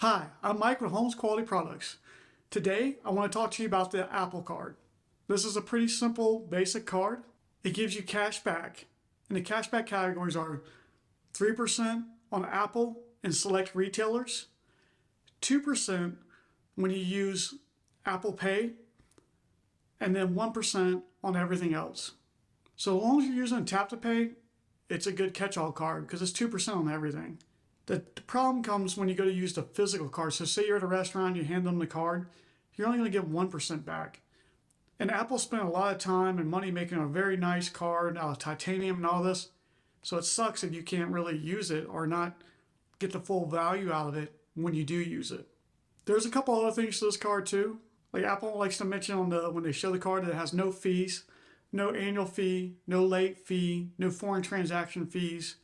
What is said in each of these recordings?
Hi, I'm Mike with Homes Quality Products. Today, I want to talk to you about the Apple Card. This is a pretty simple, basic card. It gives you cash back, and the cash back categories are 3% on Apple and select retailers, 2% when you use Apple Pay, and then 1% on everything else. So as long as you're using Tap to Pay, it's a good catch-all card because it's 2% on everything. The problem comes when you go to use the physical card. So say you're at a restaurant, you hand them the card, you're only going to get 1% back. And Apple spent a lot of time and money making a very nice card out of titanium and all this. So it sucks if you can't really use it or not get the full value out of it when you do use it. There's a couple other things to this card too. Like Apple likes to mention when they show the card that it has no fees, no annual fee, no late fee, no foreign transaction fees.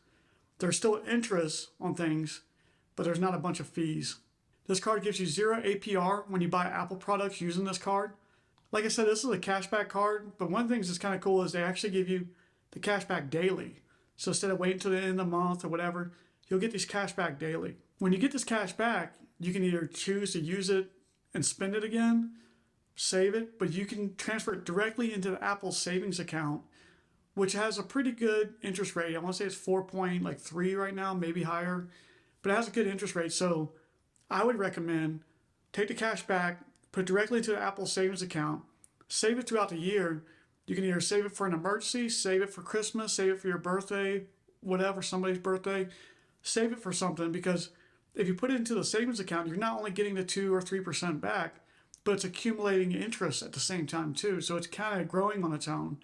There's still interest on things, but there's not a bunch of fees. This card gives you 0 APR when you buy Apple products using this card. Like I said, this is a cashback card, but one of the things that's kind of cool is they actually give you the cashback daily. So instead of waiting until the end of the month or whatever, you'll get these cashback daily. When you get this cash back, you can either choose to use it and spend it again, save it, but you can transfer it directly into the Apple savings account, which has a pretty good interest rate. I want to say it's 4.3 right now, maybe higher, but it has a good interest rate. So I would recommend take the cash back, put it directly into the Apple savings account, save it throughout the year. You can either save it for an emergency, save it for Christmas, save it for your birthday, whatever, somebody's birthday, save it for something, because if you put it into the savings account, you're not only getting the 2 or 3% back, but it's accumulating interest at the same time too. So it's kind of growing on its own.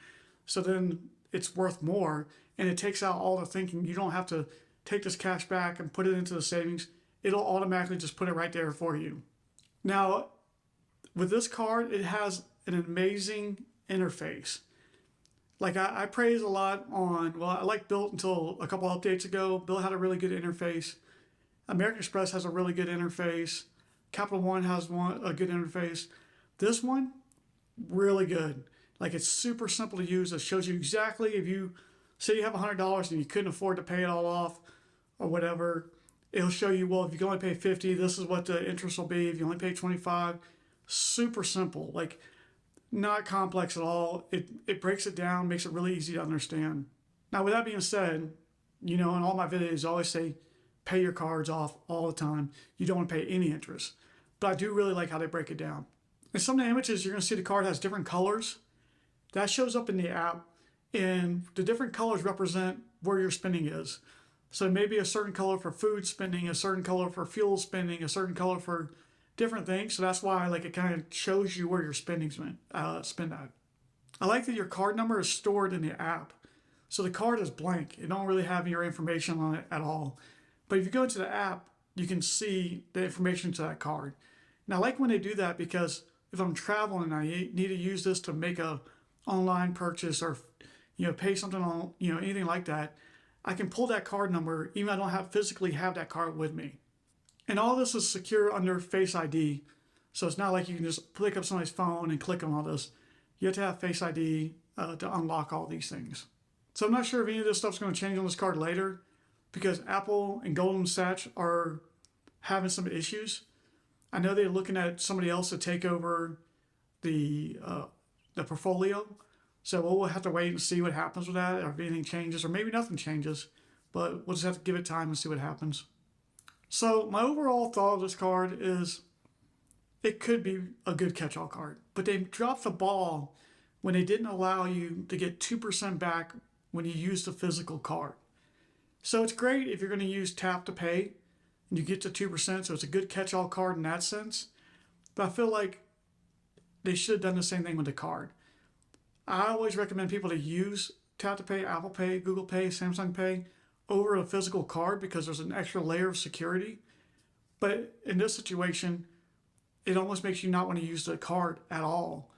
So then it's worth more, and it takes out all the thinking. You don't have to take this cash back and put it into the savings. It'll automatically just put it right there for you. Now, with this card, it has an amazing interface. Like I praise a lot I like Built until a couple updates ago. Built had a really good interface. American Express has a really good interface. Capital One has a good interface. This one, really good. Like it's super simple to use. It shows you exactly if you say you have $100 and you couldn't afford to pay it all off or whatever. It'll show you, well, if you can only pay 50, this is what the interest will be. If you only pay 25, super simple. Like not complex at all. It breaks it down, makes it really easy to understand. Now, with that being said, in all my videos, I always say pay your cards off all the time. You don't want to pay any interest. But I do really like how they break it down. In some of the images, you're going to see the card has different colors. That shows up in the app, and the different colors represent where your spending is. So maybe a certain color for food spending, a certain color for fuel spending, a certain color for different things. So that's why it kind of shows you where your spend at. I like that your card number is stored in the app. So the card is blank. It don't really have your information on it at all. But if you go into the app, you can see the information to that card. And I like when they do that because if I'm traveling and I need to use this to make a online purchase or pay something on anything like that, I can pull that card number even if I don't physically have that card with me. And all this is secure under Face ID, so it's not like you can just pick up somebody's phone and click on all this. You have to have Face ID to unlock all these things. So I'm not sure if any of this stuff's going to change on this card later because Apple and Goldman Sachs are having some issues. I know they're looking at somebody else to take over the portfolio. So we'll have to wait and see what happens with that, or if anything changes, or maybe nothing changes. But we'll just have to give it time and see what happens. So my overall thought of this card is it could be a good catch-all card. But they dropped the ball when they didn't allow you to get 2% back when you use the physical card. So it's great if you're going to use Tap to Pay and you get to 2%, so it's a good catch-all card in that sense. But I feel like they should have done the same thing with the card. I always recommend people to use Tap to Pay, Apple Pay, Google Pay, Samsung Pay over a physical card because there's an extra layer of security. But in this situation, it almost makes you not want to use the card at all,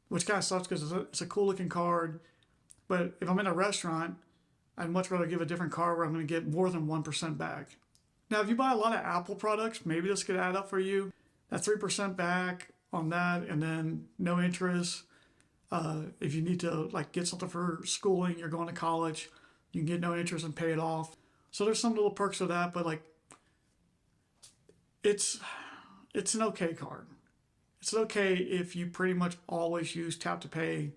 which kind of sucks because it's a cool looking card. But if I'm in a restaurant, I'd much rather give a different card where I'm going to get more than 1% back. Now, if you buy a lot of Apple products, maybe this could add up for you. That 3% back on that, and then no interest. If you need to get something for schooling, you're going to college, you can get no interest and pay it off. So there's some little perks of that, but It's it's an okay card. It's okay if you pretty much always use tap to pay.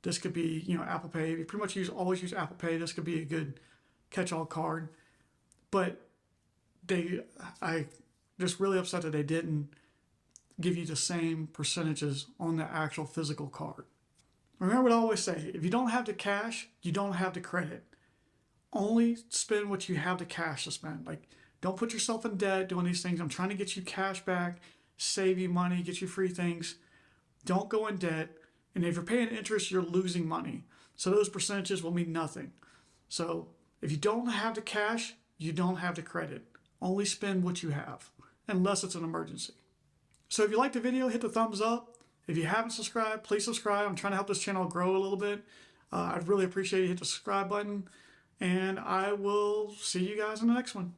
This could be, Apple Pay. If you pretty much always use Apple Pay, this could be a good catch-all card. But I just really upset that they didn't give you the same percentages on the actual physical card. Remember what I always say, if you don't have the cash, you don't have the credit. Only spend what you have the cash to spend. Like, don't put yourself in debt doing these things. I'm trying to get you cash back, save you money, get you free things. Don't go in debt. And if you're paying interest, you're losing money. So those percentages will mean nothing. So if you don't have the cash, you don't have the credit. Only spend what you have, unless it's an emergency. So if you liked the video, hit the thumbs up. If you haven't subscribed, please subscribe. I'm trying to help this channel grow a little bit. I'd really appreciate you hit the subscribe button. And I will see you guys in the next one.